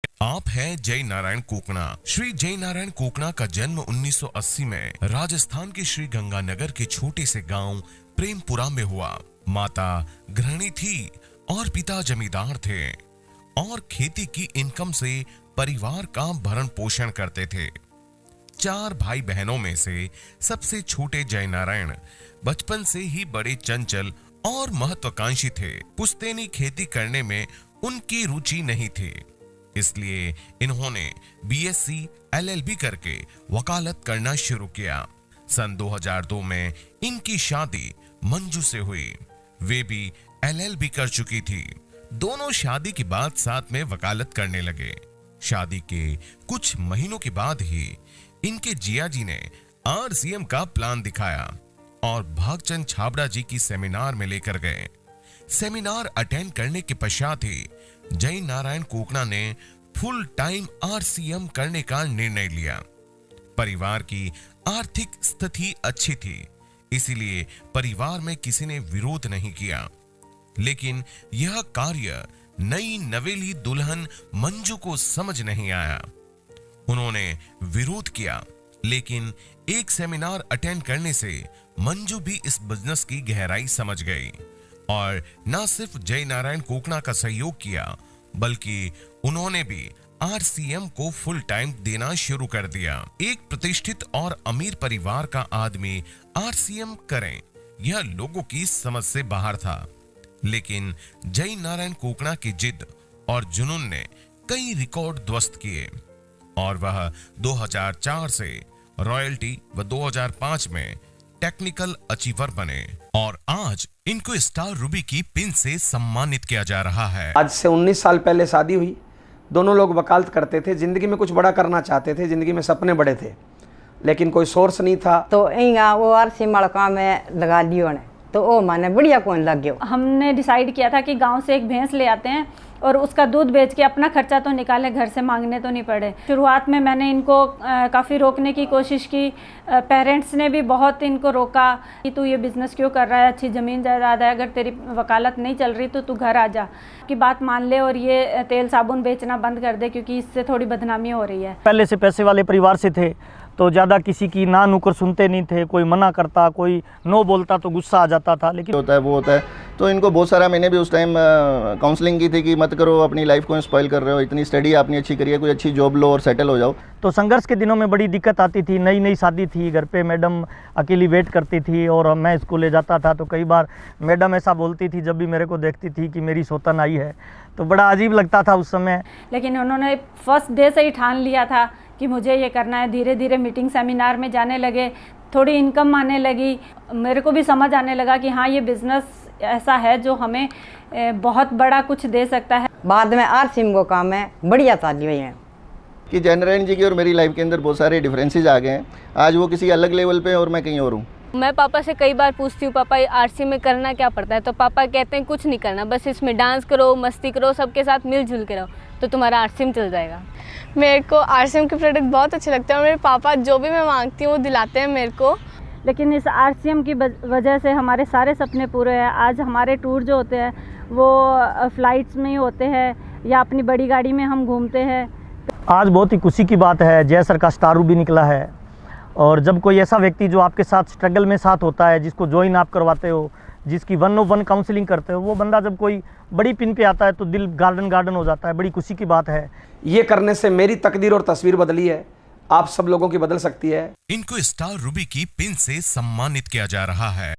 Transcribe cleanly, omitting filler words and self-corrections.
आप है जय नारायण कोकणा। श्री जय नारायण कोकणा का जन्म 1980 में राजस्थान के श्री गंगानगर के छोटे से गांव प्रेमपुरा में हुआ। माता गृहिणी थी और पिता जमींदार थे और खेती की इनकम से परिवार का भरण पोषण करते थे। 4 भाई बहनों में से सबसे छोटे जय नारायण बचपन से ही बड़े चंचल और महत्वाकांक्षी थे। पुश्तैनी खेती करने में उनकी रुचि नहीं थी, इसलिए इन्होंने बीएससी एलएलबी करके वकालत करना शुरू किया। सन 2002 में इनकी शादी मंजू से हुई। वे भी एलएलबी कर चुकी थी। दोनों शादी के बाद साथ में वकालत करने लगे। शादी के कुछ महीनों के बाद ही इनके जिया जी ने आरसीएम का प्लान दिखाया और भागचंद छाबड़ा जी की सेमिनार में लेकर गए। सेमिनार अटेंड करने के पश्चात ही जय नारायण कोकणा ने फुल टाइम आरसीएम करने का निर्णय लिया। परिवार की आर्थिक स्थिति अच्छी थी, इसीलिए परिवार में किसी ने विरोध नहीं किया, लेकिन यह कार्य नई नवेली दुल्हन मंजू को समझ नहीं आया। उन्होंने विरोध किया, लेकिन एक सेमिनार अटेंड करने से मंजू भी इस बिजनेस की गहराई समझ गई और न सिर्फ जय नारायण कोकणा का सहयोग किया, बल्कि उन्होंने भी आरसीएम को फुल टाइम देना शुरू कर दिया। एक प्रतिष्ठित और अमीर परिवार का आदमी आरसीएम करें, यह लोगों की समझ से बाहर था, लेकिन जय नारायण कोकणा की जिद और जुनून ने कई रिकॉर्ड ध्वस्त किए और वह 2004 से रॉयल्टी व 2005 में टेक्निकल अचीवर बने और आज इनको स्टार रूबी की पिन से सम्मानित किया जा रहा है। आज से 19 साल पहले शादी हुई। दोनों लोग वकालत करते थे, जिंदगी में कुछ बड़ा करना चाहते थे, जिंदगी में सपने बड़े थे, लेकिन कोई सोर्स नहीं था। तो वो आरसीएम वाला काम में लगा लियो ने, तो वो माने बढ़िया कौन लग गया। हमने डिसाइड किया था कि गांव से एक भैंस ले आते हैं और उसका दूध बेच के अपना खर्चा तो निकाले, घर से मांगने तो नहीं पड़े। शुरुआत में मैंने इनको काफ़ी रोकने की कोशिश की। पेरेंट्स ने भी बहुत इनको रोका कि तू ये बिज़नेस क्यों कर रहा है, अच्छी ज़मीन जायदाद है, अगर तेरी वकालत नहीं चल रही तो तू घर आ जा, की बात मान ले और ये तेल साबुन बेचना बंद कर दे, क्योंकि इससे थोड़ी बदनामी हो रही है। पहले से पैसे वाले परिवार से थे तो ज़्यादा किसी की ना नुकर सुनते नहीं थे। कोई मना करता, कोई नो बोलता तो गुस्सा आ जाता था। लेकिन होता है वो होता है, तो इनको बहुत सारा, मैंने भी उस टाइम काउंसलिंग की थी कि मत करो, अपनी लाइफ को स्पॉइल कर रहे हो, इतनी स्टडी आपने अच्छी करी है, कोई अच्छी जॉब लो और सेटल हो जाओ। तो संघर्ष के दिनों में बड़ी दिक्कत आती थी। नई नई शादी थी, घर पे मैडम अकेली वेट करती थी और मैं स्कूल ले जाता था, तो कई बार मैडम ऐसा बोलती थी जब भी मेरे को देखती थी कि मेरी सौतन आई है, तो बड़ा अजीब लगता था उस समय। लेकिन उन्होंने फर्स्ट डे से ही ठान लिया था कि मुझे ये करना है। धीरे धीरे मीटिंग सेमिनार में जाने लगे, थोड़ी इनकम आने लगी, मेरे को भी समझ आने लगा कि हाँ ये बिज़नेस ऐसा है जो हमें बहुत बड़ा कुछ दे सकता है। बाद में आरसीएम को काम है बढ़िया चाली हुई है कि जय नारायण जी की और मेरी लाइफ के अंदर बहुत सारे डिफरेंसेस आ गए हैं। आज वो किसी अलग लेवल पे और मैं कहीं और हूँ। मैं पापा से कई बार पूछती हूँ, पापा आरसीएम में करना क्या पड़ता है, तो पापा कहते हैं कुछ नहीं करना, बस इसमें डांस करो, मस्ती करो, सबके साथ मिलजुल के रहो, तो तुम्हारा आरसीएम चल जाएगा। मेरे को आरसीएम के प्रोडक्ट बहुत अच्छे लगते हैं और मेरे पापा जो भी मैं मांगती हूँ वो दिलाते हैं मेरे को। लेकिन इस आरसीएम की वजह से हमारे सारे सपने पूरे हैं। आज हमारे टूर जो होते हैं वो फ्लाइट्स में ही होते हैं या अपनी बड़ी गाड़ी में हम घूमते हैं। आज बहुत ही खुशी की बात है, जय सर का स्टार रूबी निकला है। और जब कोई ऐसा व्यक्ति जो आपके साथ स्ट्रगल में साथ होता है, जिसको ज्वाइन आप करवाते हो, जिसकी 1-on-1 काउंसलिंग करते हो, वो बंदा जब कोई बड़ी पिन पे आता है तो दिल गार्डन हो जाता है। बड़ी खुशी की बात है। ये करने से मेरी तकदीर और तस्वीर बदली है, आप सब लोगों की बदल सकती है। इनको स्टार रूबी की पिन से सम्मानित किया जा रहा है।